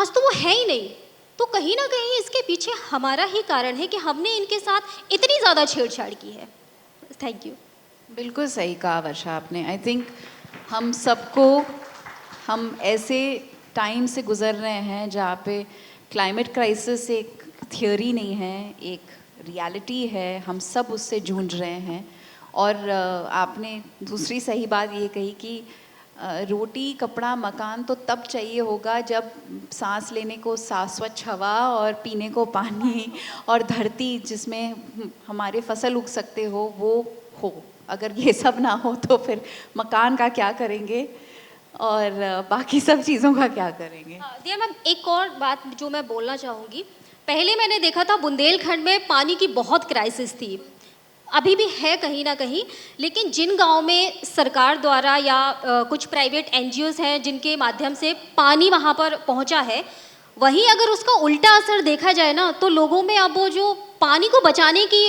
आज तो वो है ही नहीं। तो कहीं ना कहीं इसके पीछे हमारा ही कारण है कि हमने इनके साथ इतनी ज़्यादा छेड़छाड़ की है। Thank you. बिल्कुल सही कहा वर्षा आपने। आई थिंक हम सबको, हम ऐसे टाइम से गुजर रहे हैं जहाँ पे क्लाइमेट क्राइसिस एक थियोरी नहीं है, एक रियलिटी है, हम सब उससे जूझ रहे हैं। और आपने दूसरी सही बात ये कही कि रोटी कपड़ा मकान तो तब चाहिए होगा जब सांस लेने को स्वच्छ हवा और पीने को पानी और धरती जिसमें हमारे फसल उग सकते हो वो हो। अगर ये सब ना हो तो फिर मकान का क्या करेंगे और बाकी सब चीज़ों का क्या करेंगे। दिया मैम, एक और बात जो मैं बोलना चाहूँगी, पहले मैंने देखा था बुंदेलखंड में पानी की बहुत क्राइसिस थी, अभी भी है कहीं ना कहीं, लेकिन जिन गांव में सरकार द्वारा या कुछ प्राइवेट एनजीओज हैं जिनके माध्यम से पानी वहां पर पहुंचा है, वहीं अगर उसका उल्टा असर देखा जाए ना तो लोगों में अब वो जो पानी को बचाने की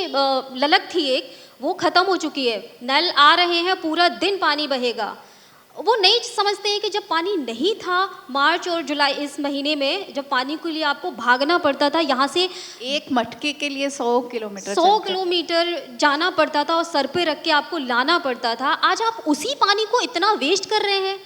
ललक थी एक, वो ख़त्म हो चुकी है। नल आ रहे हैं, पूरा दिन पानी बहेगा। वो नहीं समझते हैं कि जब पानी नहीं था, मार्च और जुलाई इस महीने में जब पानी के लिए आपको भागना पड़ता था, यहाँ से एक मटके के लिए 100 किलोमीटर जाना पड़ता था और सर पे रख के आपको लाना पड़ता था। आज आप उसी पानी को इतना वेस्ट कर रहे हैं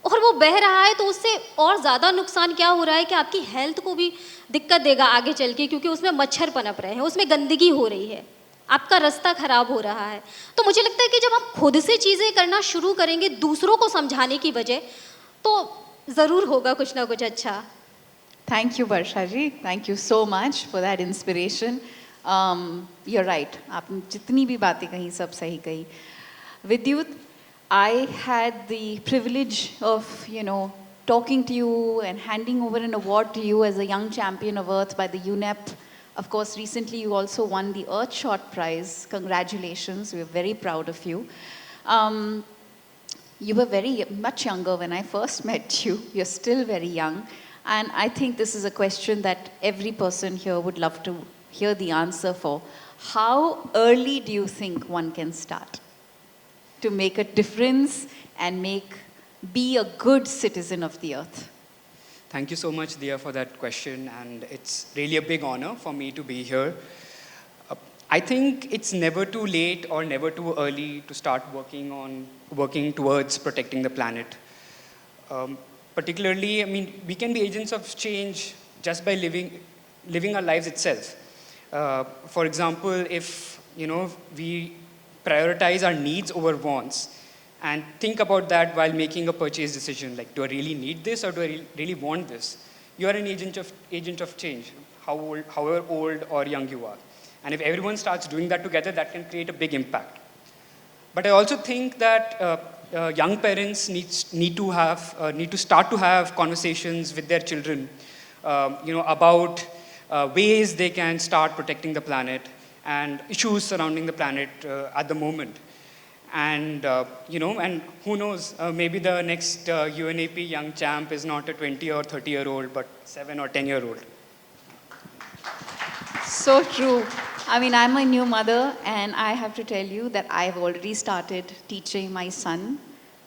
और वो बह रहा है, तो उससे और ज़्यादा नुकसान क्या हो रहा है कि आपकी हेल्थ को भी दिक्कत देगा आगे चल के, क्योंकि उसमें मच्छर पनप रहे हैं, उसमें गंदगी हो रही है, आपका रास्ता खराब हो रहा है। तो मुझे लगता है कि जब हम खुद से चीज़ें करना शुरू करेंगे दूसरों को समझाने की बजाय, तो ज़रूर होगा कुछ ना कुछ अच्छा। Thank you Varsha ji, thank you so much for that inspiration. You're right, आपने जितनी भी बातें कही सब सही कही। विद्युत, I had the privilege of, talking to you and handing over an award to you as a young champion of Earth by the UNEP. Of course, recently you also won the Earthshot Prize. Congratulations, we're very proud of you. You were very much younger when I first met you. You're still very young. And I think this is a question that every person here would love to hear the answer for. How early do you think one can start to make a difference and be a good citizen of the earth? Thank you so much, Dia, for that question, and it's really a big honor for me to be here. I think it's never too late or never too early to start working towards protecting the planet. Particularly, I mean, we can be agents of change just by living our lives itself. For example, if we prioritize our needs over wants and think about that while making a purchase decision, like, do I really need this or do I really want this? You are an agent of change, however old or young you are. And if everyone starts doing that together, that can create a big impact. But I also think that young parents need to start to have conversations with their children, about ways they can start protecting the planet and issues surrounding the planet at the moment. And, and who knows, maybe the next UNAP young champ is not a 20 or 30-year-old, but 7 or 10-year-old. So true. I mean, I'm a new mother, and I have to tell you that I've already started teaching my son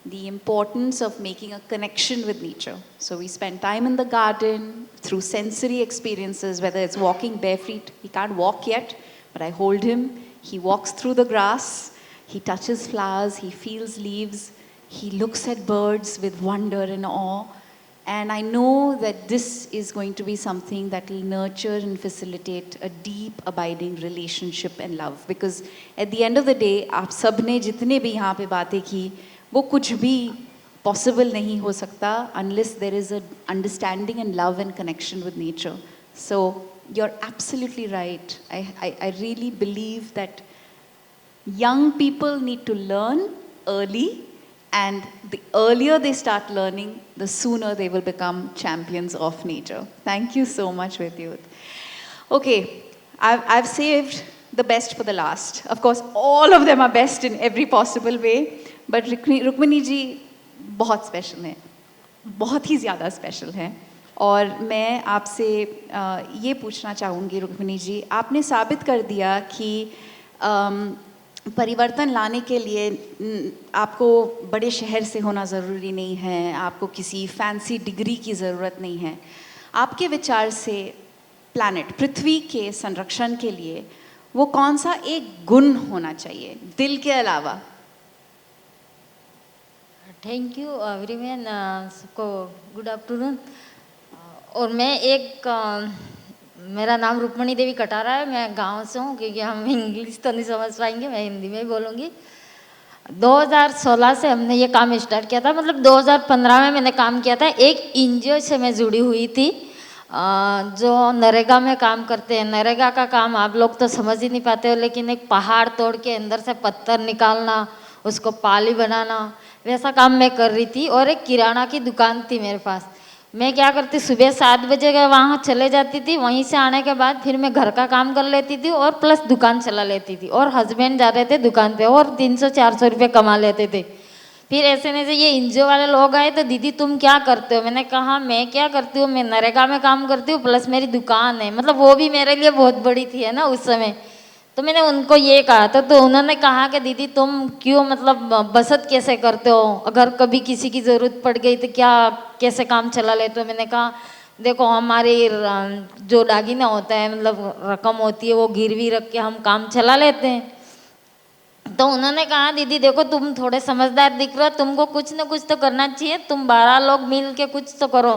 the importance of making a connection with nature. So we spend time in the garden through sensory experiences, whether it's walking barefoot. He can't walk yet, but I hold him. He walks through the grass. He touches flowers. He feels leaves. He looks at birds with wonder and awe. And I know that this is going to be something that will nurture and facilitate a deep, abiding relationship and love. Because at the end of the day, आप सबने जितने भी यहाँ पे बातें की, वो कुछ भी possible नहीं हो सकता unless there is an understanding and love and connection with nature. So you're absolutely right. I really believe that young people need to learn early, and the earlier they start learning, the sooner they will become champions of nature. Thank you so much, Vidyut. Okay, I've saved the best for the last. Of course, all of them are best in every possible way, but Rukmini ji बहुत special हैं, बहुत ही ज़्यादा special हैं. और मैं आपसे ये पूछना चाहूँगी रुक्मिणी जी, आपने साबित कर दिया कि परिवर्तन लाने के लिए आपको बड़े शहर से होना ज़रूरी नहीं है, आपको किसी फैंसी डिग्री की ज़रूरत नहीं है. आपके विचार से प्लैनेट पृथ्वी के संरक्षण के लिए वो कौन सा एक गुण होना चाहिए दिल के अलावा? थैंक यू एवरीवन, सबको गुड आफ्टरनून। और मैं एक मेरा नाम रुक्मणी देवी कटारा है, मैं गांव से हूँ, क्योंकि हम इंग्लिश तो नहीं समझ पाएंगे, मैं हिंदी में ही बोलूँगी। 2016 से हमने ये काम स्टार्ट किया था, मतलब 2015 में मैंने काम किया था। एक एनजीओ से मैं जुड़ी हुई थी जो नरेगा में काम करते हैं। नरेगा का काम आप लोग तो समझ ही नहीं पाते हो, लेकिन एक पहाड़ तोड़ के अंदर से पत्थर निकालना, उसको पाली बनाना, वैसा काम मैं कर रही थी। और एक किराना की दुकान थी मेरे पास। मैं क्या करती, सुबह 7 बजे वहाँ चले जाती थी, वहीं से आने के बाद फिर मैं घर का काम कर लेती थी और प्लस दुकान चला लेती थी। और हस्बैंड जाते थे दुकान पे और 300-400 रुपये कमा लेते थे। फिर ऐसे में से ये एनजीओ वाले लोग आए, तो दीदी तुम क्या करते हो? मैंने कहा मैं क्या करती हूँ, मैं नरेगा में काम करती हूँ प्लस मेरी दुकान है। मतलब वो भी मेरे लिए बहुत बड़ी थी, है ना, उस समय। तो मैंने उनको ये कहा था, तो उन्होंने कहा कि दीदी तुम क्यों, मतलब बचत कैसे करते हो, अगर कभी किसी की ज़रूरत पड़ गई तो क्या कैसे काम चला लेते हो? मैंने कहा देखो हमारी जो दागिना होता है, मतलब रकम होती है, वो गिरवी रख के हम काम चला लेते हैं। तो उन्होंने कहा दीदी देखो तुम थोड़े समझदार दिख रहे हो, तुमको कुछ न कुछ तो करना चाहिए, तुम 12 लोग मिल के कुछ तो करो।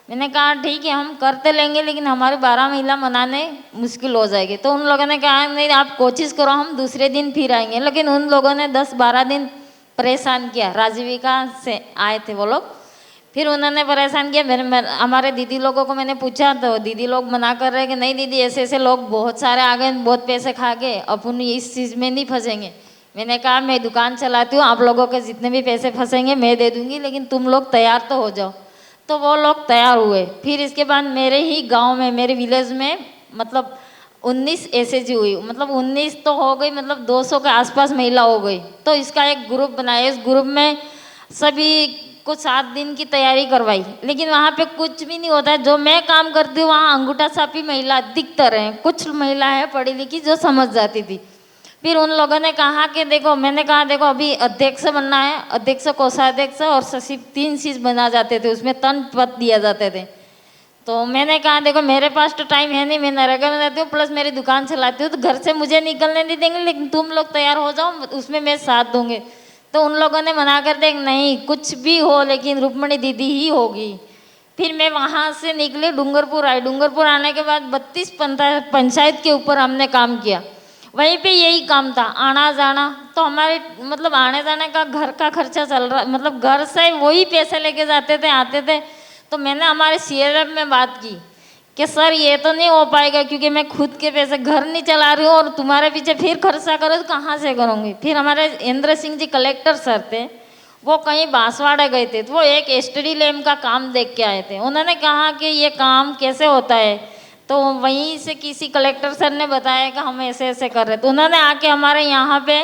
मैंने कहा ठीक है हम करते लेंगे, लेकिन हमारी 12 महिला मनाने मुश्किल हो जाएगी। तो उन लोगों ने कहा नहीं आप कोशिश करो, हम दूसरे दिन फिर आएंगे। लेकिन उन लोगों ने 10-12 दिन परेशान किया। राजविका से आए थे वो लोग, फिर उन्होंने परेशान किया। हमारे दीदी लोगों को मैंने पूछा, तो दीदी लोग मना कर रहे हैं कि नहीं दीदी ऐसे ऐसे लोग बहुत सारे आ गए, बहुत पैसे खा गए, अपन इस चीज़ में नहीं फंसेंगे। मैंने कहा मैं दुकान चलाती हूँ, आप लोगों के जितने भी पैसे फंसेंगे मैं दे दूँगी, लेकिन तुम लोग तैयार तो हो जाओ। तो वो लोग तैयार हुए। फिर इसके बाद मेरे ही गांव में, मेरे विलेज में, मतलब 19 एसएजी हुई, मतलब 19 तो हो गई, मतलब 200 के आसपास महिला हो गई। तो इसका एक ग्रुप बनाया, इस ग्रुप में सभी को 7 दिन की तैयारी करवाई। लेकिन वहाँ पे कुछ भी नहीं होता है। जो मैं काम करती हूँ वहाँ अंगूठा छापी महिला अधिकतर हैं, कुछ महिला है पढ़ी लिखी जो समझ जाती थी। फिर उन लोगों ने कहा कि देखो, मैंने कहा देखो अभी अध्यक्ष बनना है, अध्यक्ष कोषाध्यक्ष और सचिव 3 चीज बना जाते थे, उसमें 3 पद दिया जाते थे। तो मैंने कहा देखो मेरे पास तो टाइम है नहीं, मैं नरेगा में रहती हूँ प्लस मेरी दुकान चलाती हूँ, तो घर से मुझे निकलने नहीं देंगे, लेकिन तुम लोग तैयार हो जाओ उसमें मैं साथ दूंगी। तो उन लोगों ने मना कर दिया नहीं कुछ भी हो लेकिन रुक्मणी दीदी ही होगी। फिर मैं वहाँ से निकली, डूंगरपुर आई। डूंगरपुर आने के बाद 32 पंचायत के ऊपर हमने काम किया। वहीं पे यही काम था, आना जाना। तो हमारे मतलब आने जाने का घर का खर्चा चल रहा, मतलब घर से वही पैसे लेके जाते थे आते थे। तो मैंने हमारे सीएलएफ में बात की कि सर ये तो नहीं हो पाएगा, क्योंकि मैं खुद के पैसे घर नहीं चला रही हूँ और तुम्हारे पीछे फिर खर्चा करो तो कहाँ से करूँगी। फिर हमारे इंद्र सिंह जी कलेक्टर सर थे, वो कहीं बांसवाड़ा गए थे, तो वो एक स्टडी लैब का काम देख के आए थे। उन्होंने कहा कि ये काम कैसे होता है, तो वहीं से किसी कलेक्टर सर ने बताया कि हम ऐसे ऐसे कर रहे। तो उन्होंने आके हमारे यहाँ पे,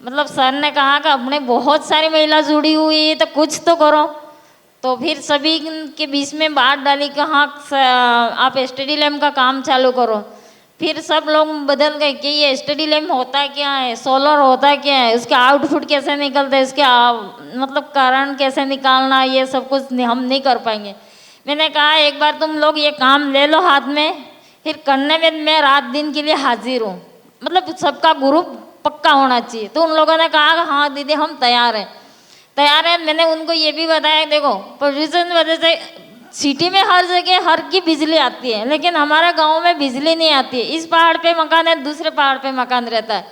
मतलब सर ने कहा कि अपने बहुत सारी महिला जुड़ी हुई है तो कुछ तो करो। तो फिर सभी के बीच में बात डाली कि हाँ आप स्टडी लैब का काम चालू करो। फिर सब लोग बदल गए कि ये स्टडी लैब होता क्या है, सोलर होता क्या है, उसके आउटपुट कैसे निकलते हैं, उसके मतलब कारण कैसे निकालना, ये सब कुछ हम नहीं कर पाएंगे। मैंने कहा एक बार तुम लोग ये काम ले लो हाथ में, फिर करने में मैं रात दिन के लिए हाजिर हूँ, मतलब सबका ग्रुप पक्का होना चाहिए। तो उन लोगों ने कहा हाँ दीदी हम तैयार हैं तैयार है। मैंने उनको ये भी बताया देखो पोल्यूशन वजह से सिटी में हर जगह हर की बिजली आती है, लेकिन हमारे गांव में बिजली नहीं आती है। इस पहाड़ पे मकान है, दूसरे पहाड़ पे मकान रहता है,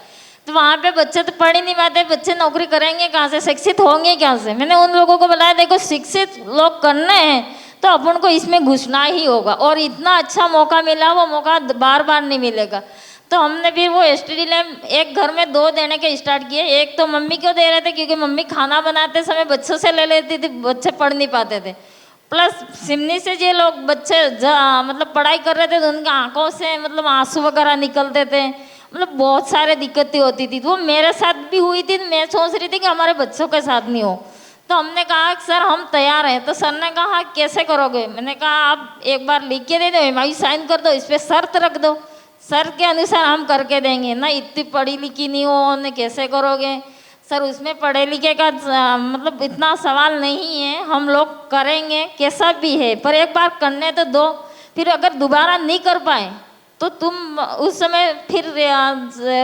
तो वहाँ पे बच्चे तो पढ़ ही नहीं पाते, बच्चे नौकरी करेंगे कहाँ से, शिक्षित होंगे कहाँ से। मैंने उन लोगों को बताया देखो शिक्षित लोग करने हैं तो अपन को इसमें घुसना ही होगा, और इतना अच्छा मौका मिला, वो मौका बार बार नहीं मिलेगा। तो हमने फिर वो स्टडी लैब एक घर में 2 देने के स्टार्ट किए। एक तो मम्मी को दे रहे थे क्योंकि मम्मी खाना बनाते समय बच्चों से ले लेती थी, बच्चे पढ़ नहीं पाते थे। प्लस सिमनी से जो लोग बच्चे मतलब पढ़ाई कर रहे थे तो उनकी आंखों से मतलब आंसू वगैरह निकलते थे, मतलब बहुत सारे दिक्कतें होती थी। तो वो मेरे साथ भी हुई थी, मैं सोच रही थी कि हमारे बच्चों के साथ नहीं हो। तो हमने कहा सर हम तैयार हैं। तो सर ने कहा कैसे करोगे? मैंने कहा आप एक बार लिख के दे दो, एमआई साइन कर दो, इस पर शर्त रख दो, सर के अनुसार हम करके देंगे ना। इतनी पढ़ी लिखी नहीं हो ने कैसे करोगे? सर उसमें पढ़े लिखे का मतलब इतना सवाल नहीं है, हम लोग करेंगे कैसा भी है, पर एक बार करने तो दो। फिर अगर दोबारा नहीं कर पाए तो तुम उस समय फिर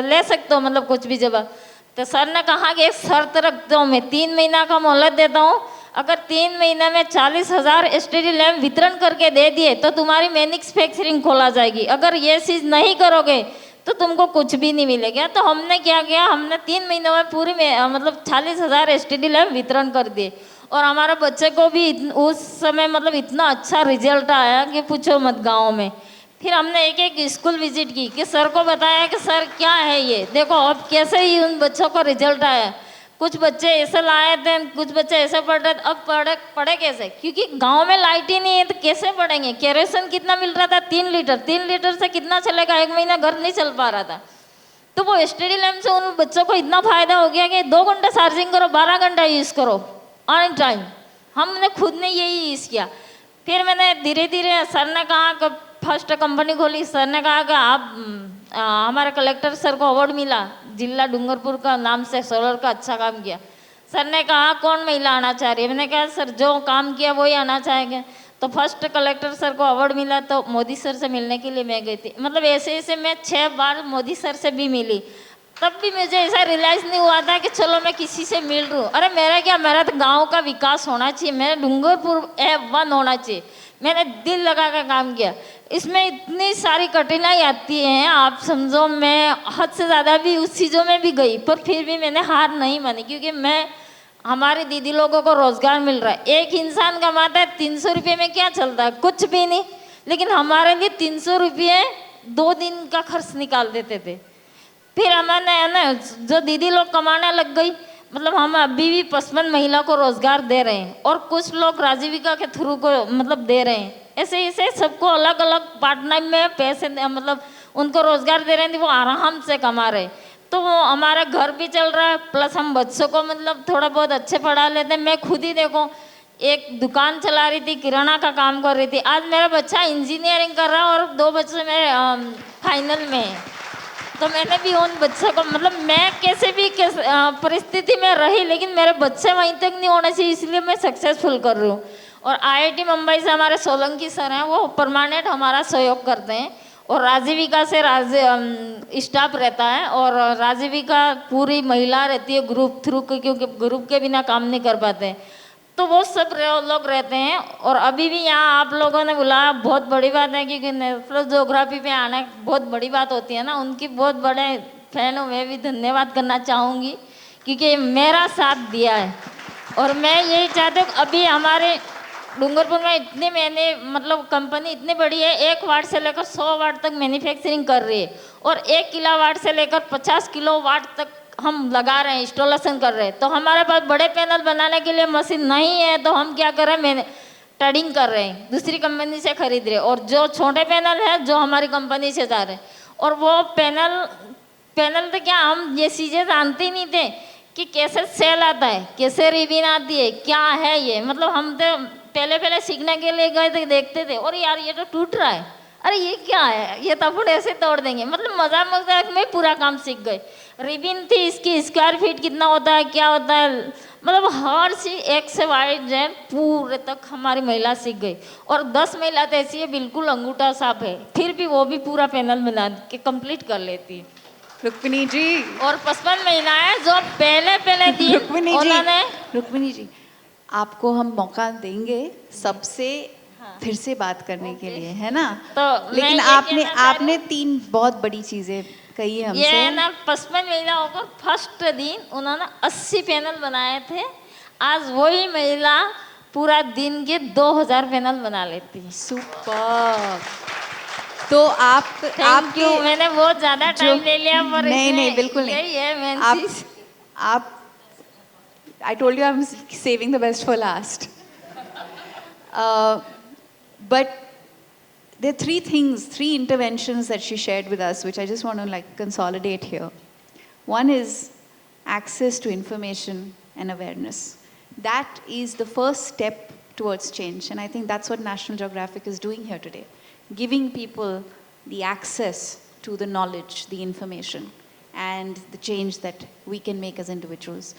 ले सकते हो, मतलब कुछ भी जवाब। तो सर ने कहा कि एक शर्त रखता हूँ, मैं 3 महीना का मोहलत देता हूँ, अगर 3 महीने में 40,000 एसटीडी लैम्प वितरण करके दे दिए तो तुम्हारी मैन्युफैक्चरिंग खोला जाएगी, अगर ये चीज़ नहीं करोगे तो तुमको कुछ भी नहीं मिलेगा। तो हमने क्या किया, हमने 3 महीनों में पूरी में मतलब 40,000 एसटीडी लैम्प वितरण कर दिए। और हमारे बच्चे को भी उस समय मतलब इतना अच्छा रिजल्ट आया कि पूछो मत गाँव में। फिर हमने एक एक स्कूल विजिट की कि सर को बताया कि सर क्या है ये, देखो अब कैसे ही उन बच्चों को रिजल्ट आया। कुछ बच्चे ऐसे लाए थे, कुछ बच्चे ऐसे पढ़ रहे थे, अब पढ़े कैसे, क्योंकि गांव में लाइट ही नहीं है तो कैसे पढ़ेंगे। केरोसिन कितना मिल रहा था, 3 लीटर से कितना चलेगा, 1 महीना घर नहीं चल पा रहा था। तो वो एसटीडी लैम्प से उन बच्चों को इतना फायदा हो गया कि 2 घंटे चार्जिंग करो, 12 घंटा यूज़ करो ऑन टाइम। हमने खुद ने यही यूज़ किया। फिर मैंने धीरे धीरे, सर ने कहा कि फर्स्ट कंपनी खोली, सर ने कहा कि आप हमारे कलेक्टर सर को अवार्ड मिला जिला डूंगरपुर का नाम से, सोलर का अच्छा काम किया। सर ने कहा कौन महिला आना चाह रही है, मैंने कहा सर जो काम किया वही आना चाहेंगे। तो फर्स्ट कलेक्टर सर को अवार्ड मिला, तो मोदी सर से मिलने के लिए मैं गई थी। मतलब ऐसे ऐसे मैं 6 बार मोदी सर से भी मिली, तब भी मुझे ऐसा रियलाइज़ नहीं हुआ था कि चलो मैं किसी से मिल रही हूँ। अरे मेरा क्या, मेरा तो गाँव का विकास होना चाहिए, मेरा डूंगरपुर A1 होना चाहिए। मैंने दिल लगा कर काम किया। इसमें इतनी सारी कठिनाई आती हैं, आप समझो मैं हद से ज़्यादा भी उस चीज़ों में भी गई, पर फिर भी मैंने हार नहीं मानी, क्योंकि मैं, हमारे दीदी लोगों को रोज़गार मिल रहा है। एक इंसान कमाता है 300 रुपये में, क्या चलता है, कुछ भी नहीं। लेकिन हमारे लिए 300 रुपये 2 दिन का खर्च निकाल देते थे। फिर हमने है ना, जो दीदी लोग कमाने लग गई, मतलब हम अभी भी 55 महिला को रोजगार दे रहे हैं, और कुछ लोग राजीविका के थ्रू को मतलब दे रहे हैं। ऐसे ऐसे सबको अलग अलग पार्ट टाइम में पैसे मतलब उनको रोजगार दे रहे हैं, वो आराम से कमा रहे। तो वो हमारा घर भी चल रहा है, प्लस हम बच्चों को मतलब थोड़ा बहुत अच्छे पढ़ा लेते हैं। मैं खुद ही देखो एक दुकान चला रही थी, किराना का काम कर रही थी, आज मेरा बच्चा इंजीनियरिंग कर रहा है और 2 बच्चे मेरे फाइनल में है। तो मैंने भी उन बच्चों को, मतलब मैं कैसे भी परिस्थिति में रही, लेकिन मेरे बच्चे वहीं तक नहीं होने चाहिए, इसलिए मैं सक्सेसफुल कर रही हूँ। और आईआईटी मुंबई से हमारे सोलंकी सर हैं, वो परमानेंट हमारा सहयोग करते हैं। और राजीविका से स्टाफ रहता है, और राजीविका पूरी महिला रहती है ग्रुप थ्रू, क्योंकि ग्रुप के बिना काम नहीं कर पाते। तो वो सब लोग रहते हैं। और अभी भी यहाँ आप लोगों ने बुलाया, बहुत बड़ी बात है, क्योंकि नेशनल ज्योग्राफी पे आना बहुत बड़ी बात होती है ना। उनकी बहुत बड़े फैन हूँ, मैं भी धन्यवाद करना चाहूँगी, क्योंकि मेरा साथ दिया है। और मैं यही चाहती हूँ, अभी हमारे डूंगरपुर में इतनी मैंने मतलब कंपनी इतनी बड़ी है, 1 वाट से लेकर 100 वाट तक मैन्युफैक्चरिंग कर रही है, और 1 किलोवाट से लेकर 50 किलोवाट तक हम लगा रहे हैं, इंस्टॉलेशन कर रहे हैं। तो हमारे पास बड़े पैनल बनाने के लिए मशीन नहीं है, तो हम क्या कर रहे हैं, मैंने ट्रेडिंग कर रहे हैं, दूसरी कंपनी से खरीद रहे हैं। और जो छोटे पैनल है जो हमारी कंपनी से जा रहे हैं, और वो पैनल तो क्या, हम ये चीज़ें जानते ही नहीं थे कि कैसे सेल आता है, कैसे रिबिन आती है, क्या है ये। मतलब हम तो पहले सीखने के लिए गए थे, देखते थे और यार ये तो टूट रहा है, अरे ये क्या है, ये तब ऐसे तोड़ देंगे। मतलब मजाक में पूरा काम सीख गए। रिबिन थी, इसकी स्क्वायर फीट कितना होता है, क्या होता है, मतलब हर चीज एक से वाइड जो पूरे तक हमारी महिला सीख गई। और 10 महिला तो ऐसी है बिल्कुल अंगूठा साफ है, फिर भी वो भी पूरा पैनल बना के कंप्लीट कर लेती है। रुक्मिणी जी, और 55 महिलाएं जो पहले दिन उन्होंने, रुक्मिणी जी आपको हम मौका देंगे सबसे फिर से बात करने के लिए, है ना। तो लेकिन आपने 3 बहुत बड़ी चीजें कही हमसे। ये ना 55 महिलाओं को फर्स्ट दिन उन्होंने 80 पैनल बनाए थे, आज वही महिला पूरा दिन के 2000 पैनल बना लेती है। सुपर। तो आपके मैंने बहुत ज्यादा टाइम ले लिया, पर नहीं बिल्कुल नहीं, यही है मेन चीज। आप I told you I'm saving the best for last. But there are 3 interventions that she shared with us, which I just want to like consolidate here. One is access to information and awareness. That is the first step towards change, and I think that's what National Geographic is doing here today, giving people the access to the knowledge, the information, and the change that we can make as individuals.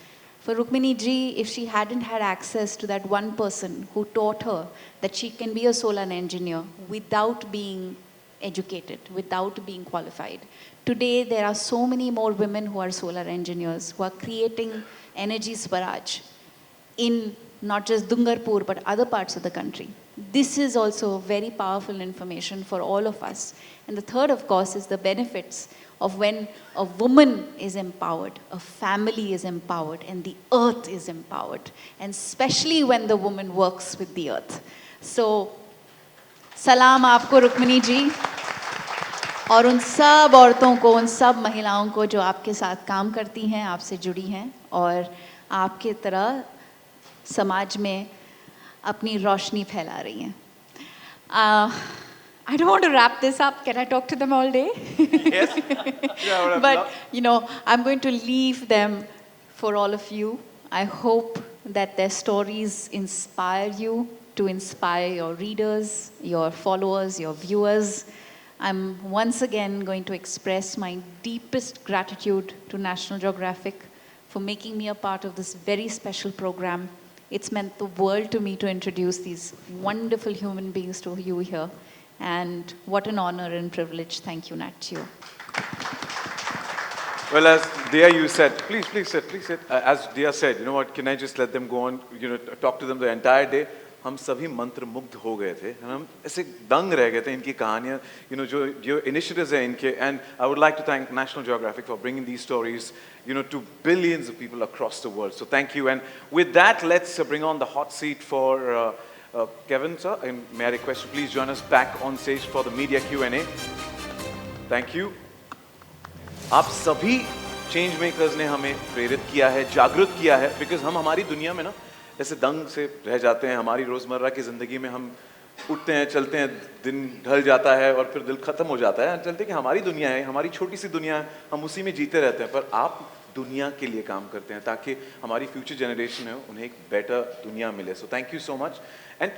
For Rukmini ji, if she hadn't had access to that one person who taught her that she can be a solar engineer without being educated, without being qualified. Today, there are so many more women who are solar engineers, who are creating energy swaraj in not just Dungarpur, but other parts of the country. This is also very powerful information for all of us. And the third, of course, is the benefits of when a woman is empowered, a family is empowered, and the earth is empowered. And especially when the woman works with the earth. So, सलाम आपको रुक्मिणी जी और उन सब औरतों को, उन सब महिलाओं को जो आपके साथ काम करती हैं, आपसे जुड़ी हैं और आपके तरह समाज में अपनी रोशनी फैला रही हैं. I don't want to wrap this up. Can I talk to them all day? Yes. Yeah, but, you know, I'm going to leave them for all of you. I hope that their stories inspire you, to inspire your readers, your followers, your viewers. I'm once again going to express my deepest gratitude to National Geographic for making me a part of this very special program. It's meant the world to me to introduce these wonderful human beings to you here. And what an honor and privilege. Thank you, Natchio. Well, as Dia, you said, please sit. As Dia said, you know what, can I just let them go on, talk to them the entire day? हम सभी मंत्रमुग्ध हो गए थे, हम ऐसे दंग रह गए थे इनकी कहानियाँ, जो initiatives हैं इनके, and I would like to thank National Geographic for bringing these stories, to billions of people across the world. So thank you. And with that, let's bring on the hot seat for Kevin, sir. And may I request you please join us back on stage for the media Q&A. Thank you. आप सभी change makers ने हमें प्रेरित किया है, जागरूक किया है, बिकॉज हम हमारी दुनिया में ना ऐसे दंग से रह जाते हैं. हमारी रोज़मर्रा की ज़िंदगी में हम उठते हैं, चलते हैं, दिन ढल जाता है और फिर दिल ख़त्म हो जाता है. चलते कि हमारी दुनिया है, हमारी छोटी सी दुनिया है, हम उसी में जीते रहते हैं. पर आप दुनिया के लिए काम करते हैं ताकि हमारी फ्यूचर जनरेशन है उन्हें एक बेटर दुनिया मिले. So thank you so much. And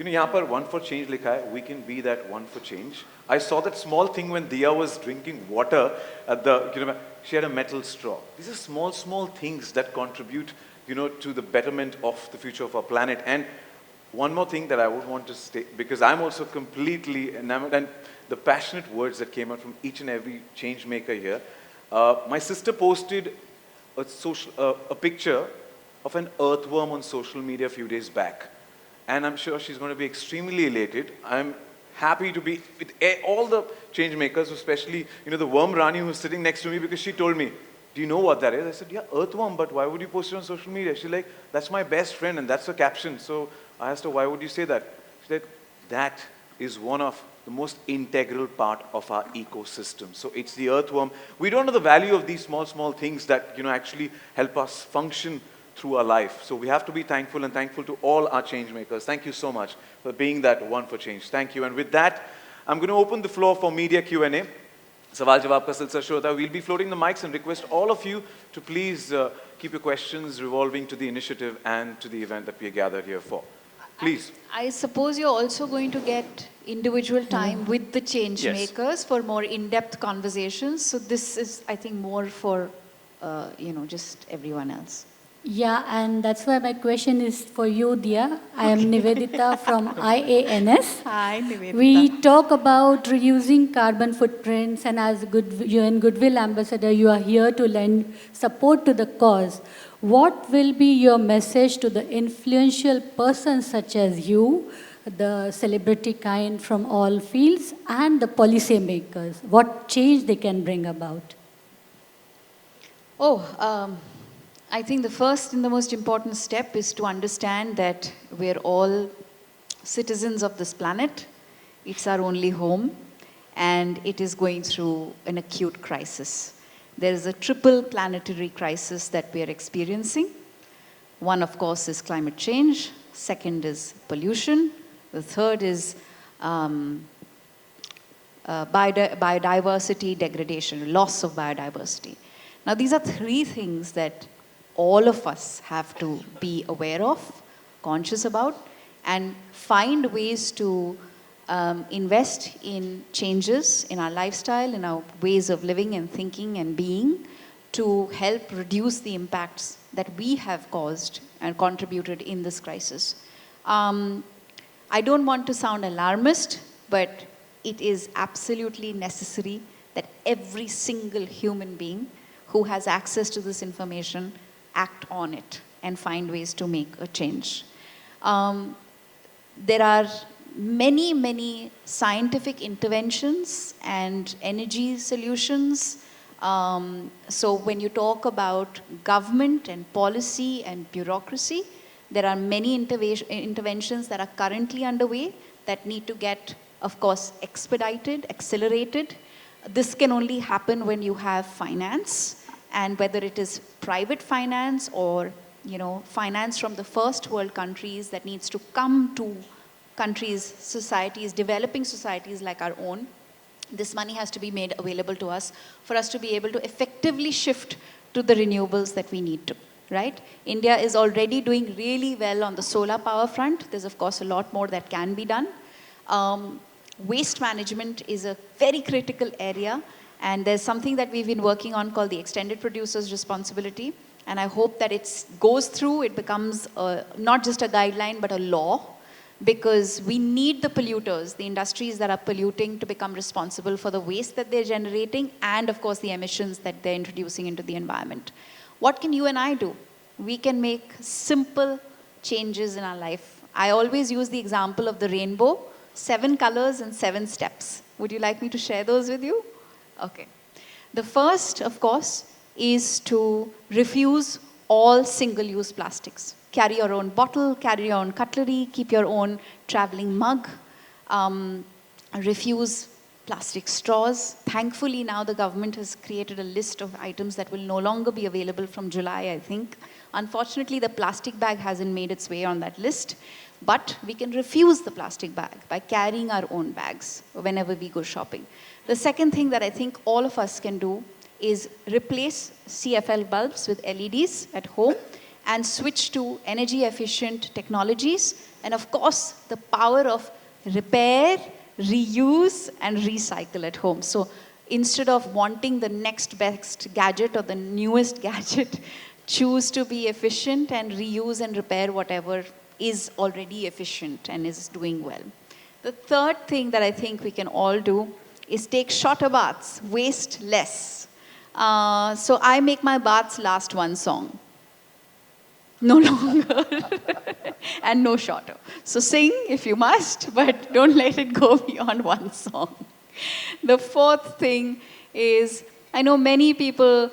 यहाँ पर one for change लिखा है. We can be that one for change. I saw that small thing when Dia was drinking water at the, she had a metal straw. These are small things that contribute, to the betterment of the future of our planet. And one more thing that I would want to state, because I'm also completely enamored, and the passionate words that came out from each and every change maker here. My sister posted a picture of an earthworm on social media a few days back. And I'm sure she's going to be extremely elated. I'm happy to be with all the change makers, especially, the worm Rani who's sitting next to me, because she told me, do you know what that is? I said, yeah, earthworm, but why would you post it on social media? She's like, that's my best friend, and that's the caption. So I asked her, why would you say that? She said, that is one of the most integral part of our ecosystem. So it's the earthworm. We don't know the value of these small things that, actually help us function through our life. So we have to be thankful, and thankful to all our change makers. Thank you so much for being that one for change. Thank you. And with that, I'm going to open the floor for media Q&A. Sawal Jawab ka silsila shuru hota. We'll be floating the mics and request all of you to please keep your questions revolving to the initiative and to the event that we are gathered here for. Please. I suppose you're also going to get individual time with the change makers for more in-depth conversations. So this is, I think, more for, just everyone else. Yeah, and that's why my question is for you, Dia. I am Nivedita from IANS. Hi, Nivedita. We talk about reducing carbon footprints, and as UN Goodwill Ambassador, you are here to lend support to the cause. What will be your message to the influential persons such as you, the celebrity kind from all fields, and the policy makers? What change they can bring about? I think the first and the most important step is to understand that we're all citizens of this planet. It's our only home, and it is going through an acute crisis. There is a triple planetary crisis that we are experiencing. One, of course, is climate change. Second is pollution. The third is biodiversity degradation, loss of biodiversity. Now, these are three things that all of us have to be aware of, conscious about, and find ways to invest in changes in our lifestyle, in our ways of living and thinking and being, to help reduce the impacts that we have caused and contributed in this crisis. I don't want to sound alarmist, but it is absolutely necessary that every single human being who has access to this information act on it and find ways to make a change. There are many, many scientific interventions and energy solutions. So when you talk about government and policy and bureaucracy, there are many interventions that are currently underway that need to get, of course, expedited, accelerated. This can only happen when you have finance, and whether it is private finance or finance from the first world countries that needs to come to countries, societies, developing societies like our own. This money has to be made available to us for us to be able to effectively shift to the renewables that we need to, right? India is already doing really well on the solar power front. There's of course a lot more that can be done. Waste management is a very critical area, and there's something that we've been working on called the extended producer's responsibility. And I hope that it goes through, it becomes not just a guideline, but a law, because we need the polluters, the industries that are polluting, to become responsible for the waste that they're generating and, of course, the emissions that they're introducing into the environment. What can you and I do? We can make simple changes in our life. I always use the example of the rainbow, 7 colors and 7 steps. Would you like me to share those with you? Okay. The first, of course, is to refuse all single-use plastics. Carry your own bottle, carry your own cutlery, keep your own traveling mug. Refuse plastic straws. Thankfully, now the government has created a list of items that will no longer be available from July, I think. Unfortunately, the plastic bag hasn't made its way on that list, but we can refuse the plastic bag by carrying our own bags whenever we go shopping. The second thing that I think all of us can do is replace CFL bulbs with LEDs at home and switch to energy efficient technologies, and of course the power of repair, reuse and recycle at home. So instead of wanting the next best gadget or the newest gadget, choose to be efficient and reuse and repair whatever is already efficient and is doing well. The third thing that I think we can all do is take shorter baths, waste less. So I make my baths last one song. No longer and no shorter. So sing if you must, but don't let it go beyond one song. The fourth thing is, I know many people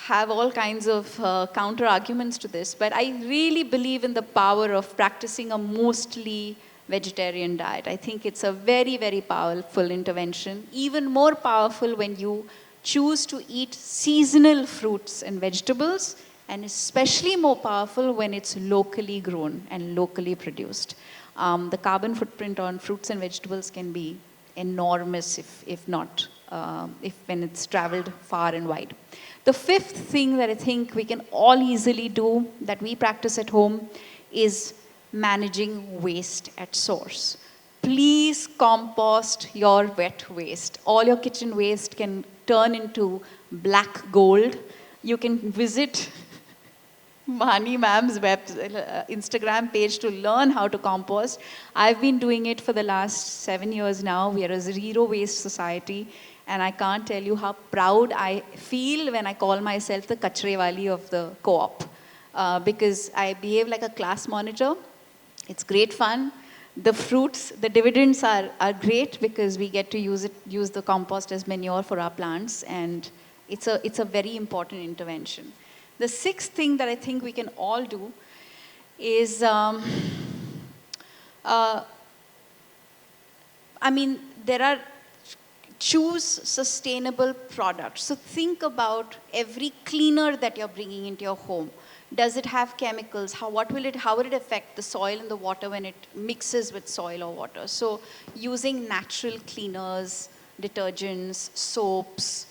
have all kinds of counter arguments to this, but I really believe in the power of practicing a mostly vegetarian diet. I think it's a very, very powerful intervention, even more powerful when you choose to eat seasonal fruits and vegetables, and especially more powerful when it's locally grown and locally produced. The carbon footprint on fruits and vegetables can be enormous if when it's traveled far and wide. The fifth thing that I think we can all easily do that we practice at home is managing waste at source. Please compost your wet waste. All your kitchen waste can turn into black gold. You can visit Vani ma'am's Instagram page to learn how to compost. I've been doing it for the last 7 years now. We are a zero waste society, and I can't tell you how proud I feel when I call myself the kachre wali of the co-op, because I behave like a class monitor. It's great fun. The fruits, the dividends are great because we get to use the compost as manure for our plants, and it's a very important intervention. The sixth thing that I think we can all do is, choose sustainable products. So think about every cleaner that you're bringing into your home. Does it have chemicals? How will it affect the soil and the water when it mixes with soil or water? So using natural cleaners, detergents, soaps,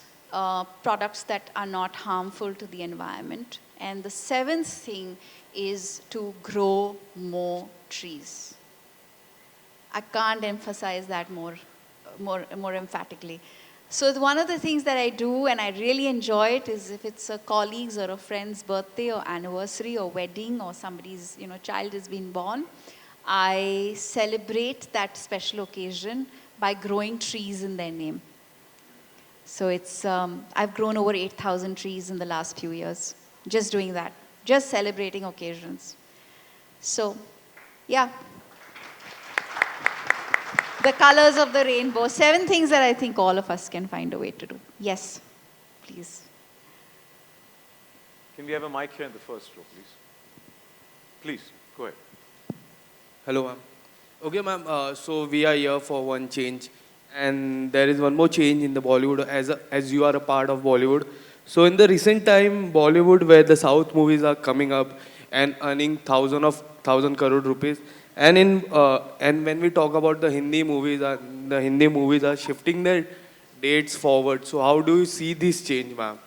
products that are not harmful to the environment. And the seventh thing is to grow more trees. I can't emphasize that more emphatically. So one of the things that I do, and I really enjoy it, is if it's a colleague's or a friend's birthday or anniversary or wedding or somebody's child has been born, I celebrate that special occasion by growing trees in their name. So it's I've grown over 8,000 trees in the last few years, just doing that, just celebrating occasions. So, yeah. The colors of the rainbow. 7 things that I think all of us can find a way to do. Yes, please. Can we have a mic here in the first row, please? Please, go ahead. Hello, ma'am. Okay, ma'am. So we are here for one change, and there is one more change in the Bollywood as you are a part of Bollywood. So in the recent time, Bollywood, where the South movies are coming up and earning thousand crore rupees, and when we talk about the Hindi movies are shifting their dates forward. So how do you see this change, ma'am?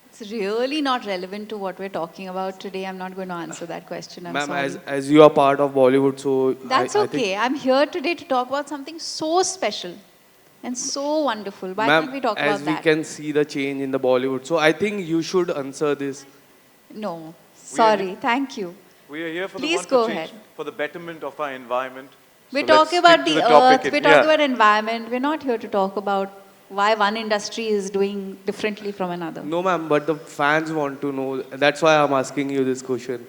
It's really not relevant to what we're talking about today. I'm not going to answer that question. I'm Ma'am, sorry. as you are part of Bollywood, so That's I okay. I'm here today to talk about something so special and so wonderful. Why ma'am, can't we talk as about we that? can see the change in the Bollywood, so I think you should answer this. No. Sorry. Thank you. We are here for Please the go one for change, ahead. for the betterment of our environment. We're So let's talking about stick the to topic. earth. We're talking about environment. We're not here to talk about why one industry is doing differently from another. No, ma'am, but the fans want to know. That's why I'm asking you this question.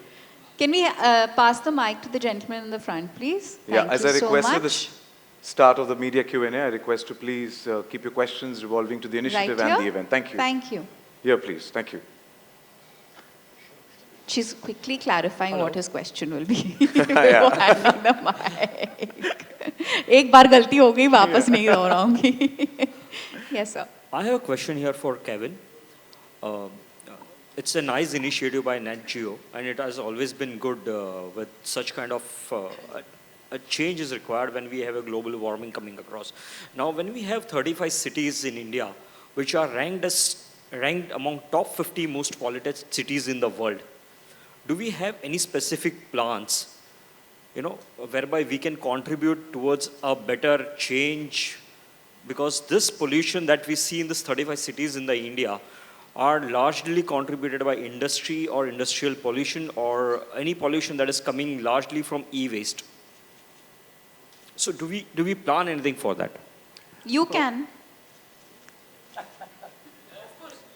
Can we pass the mic to the gentleman in the front, please? Yeah, Thank as you I so requested at much. the start of the media Q&A, I request to please keep your questions revolving to the initiative Right and here? the event. Thank you. Thank you. Here, please. Thank you. She's quickly clarifying what his question will be. Yeah. वो handing the mic. एक बार गलती हो गई वापस नहीं दोहराऊंगी. Yes, sir. I have a question here for Kevin. It's a nice initiative by Net Geo, and it has always been good with such kind of a change is required when we have a global warming coming across. Now, when we have 35 cities in India, which are ranked among top 50 most polluted cities in the world, do we have any specific plans, whereby we can contribute towards a better change? Because this pollution that we see in these 35 cities in the India are largely contributed by industry or industrial pollution or any pollution that is coming largely from e-waste. So do we plan anything for that? You can.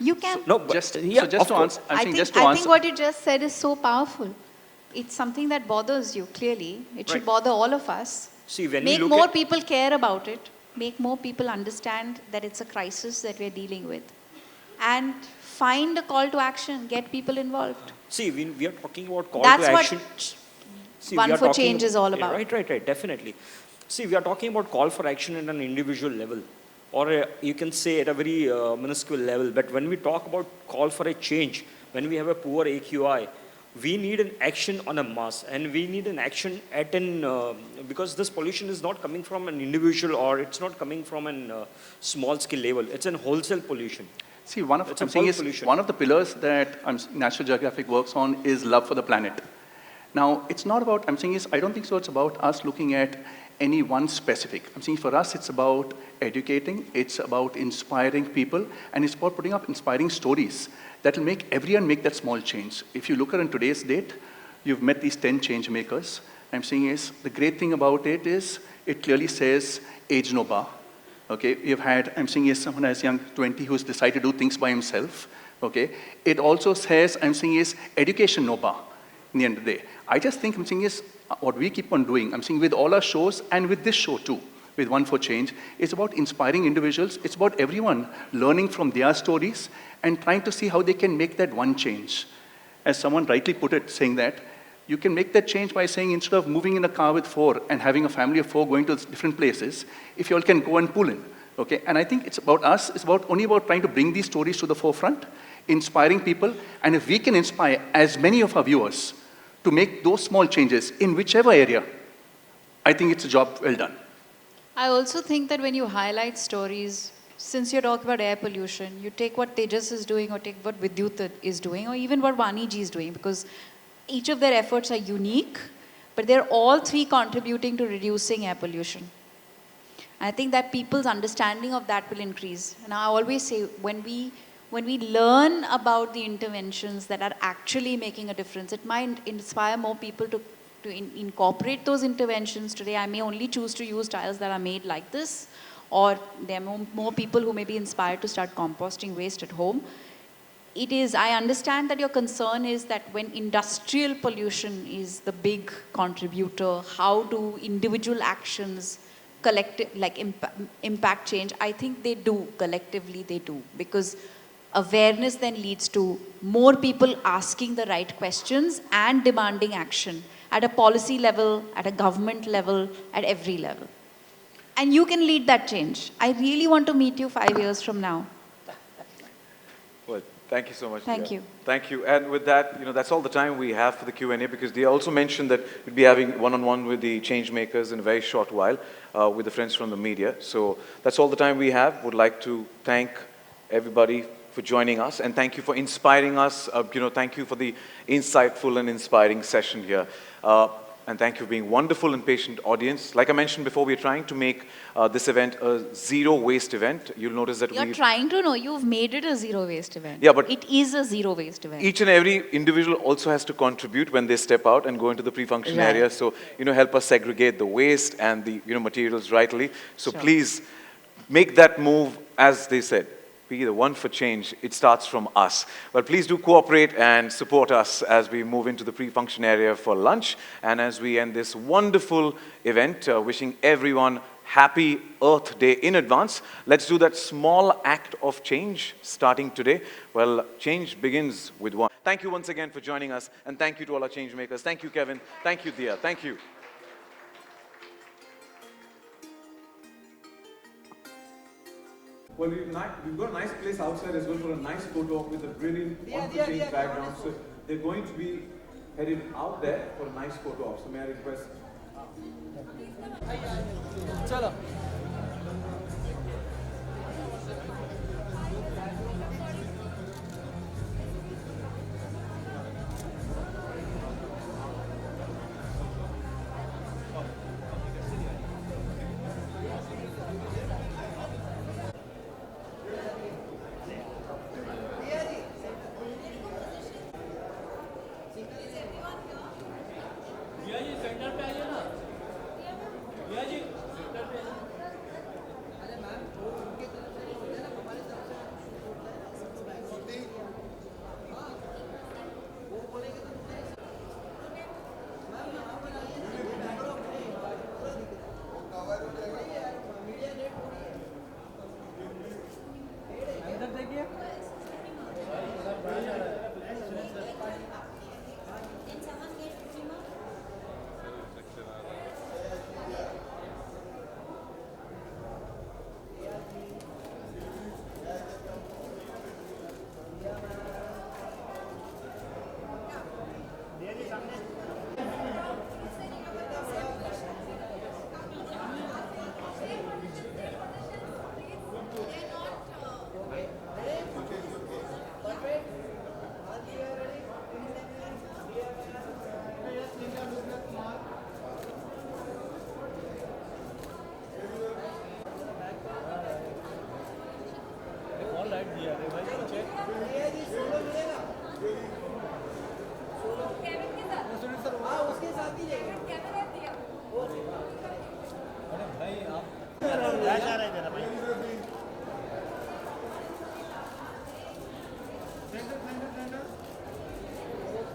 You can. No, but Just, yeah, so just of to course. answer, I think what you just said is so powerful. It's something that bothers you, clearly. It should Right. bother all of us. See, when Make we look more at, people care about it. Make more people understand that it's a crisis that we're dealing with. And find a call to action. Get people involved. see, we are talking about call That's to what action. See, One we are for talking Change is all about. Right, definitely. See, we are talking about call for action at an individual level, or you can say at a very minuscule level. But when we talk about call for a change, when we have a poor AQI, we need an action on a mass, and we need an action at because this pollution is not coming from an individual, or it's not coming from a small scale level. It's an wholesale pollution. see, It's a bulk pollution. one of the pillars that National Geographic works on is love for the planet. Now, it's not about, I'm saying is, I don't think so it's about us looking at any one specific. I'm saying for us, it's about educating, it's about inspiring people, and it's about putting up inspiring stories that will make everyone make that small change. If you look at in today's date, you've met these 10 change makers. I'm saying is, the great thing about it is, it clearly says, age no bar. Okay, we've had, I'm saying is, someone as young 20 who's decided to do things by himself. Okay, it also says, I'm saying is, education no bar in the end of the day. I just think, I'm saying is, what we keep on doing, I'm saying with all our shows and with this show too, with One for Change, it's about inspiring individuals. It's about everyone learning from their stories and trying to see how they can make that one change. As someone rightly put it, saying that you can make that change by saying instead of moving in a car with 4 and having a family of 4 going to different places, if you all can go and pull in. Okay? And I think it's about us, it's only about trying to bring these stories to the forefront, inspiring people, and if we can inspire as many of our viewers to make those small changes in whichever area, I think it's a job well done. I also think that when you highlight stories, since you're talking about air pollution, you take what Tejas is doing or take what Vidyut is doing or even what Vani ji is doing, because each of their efforts are unique, but they're all three contributing to reducing air pollution. I think that people's understanding of that will increase. And I always say, when we learn about the interventions that are actually making a difference, it might inspire more people to incorporate those interventions. Today, I may only choose to use tiles that are made like this, or there are more people who may be inspired to start composting waste at home. I understand that your concern is that when industrial pollution is the big contributor, how do individual actions impact change? I think they do, collectively they do, because awareness then leads to more people asking the right questions and demanding action at a policy level, at a government level, at every level. And you can lead that change. I really want to meet you 5 years from now. Well, thank you so much. Thank Dia. you. Thank you. And with that, that's all the time we have for the Q&A, because they also mentioned that we'd be having one-on-one with the change makers in a very short while with the friends from the media. So that's all the time we have. Would like to thank everybody for joining us, and thank you for inspiring us. Thank you for the insightful and inspiring session here. And thank you for being wonderful and patient audience. Like I mentioned before, we're trying to make this event a zero waste event. You'll notice that You're trying to know, you've made it a zero waste event. Yeah, but it is a zero waste event. Each and every individual also has to contribute when they step out and go into the pre-function area. So, help us segregate the waste and the, materials rightly. So please make that move, as they said. Be the one for change. It starts from us. But please do cooperate and support us as we move into the pre-function area for lunch and as we end this wonderful event. Wishing everyone happy Earth Day in advance. Let's do that small act of change starting today. Well, change begins with one. Thank you once again for joining us, and thank you to all our change makers. Thank you, Kevin. Thank you, Dia. Thank you. Well, we've got a nice place outside as well for a nice photo op with a brilliant on-the-change background. So they're going to be headed out there for a nice photo op. So may I request? Chalo.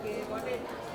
Okay, got it.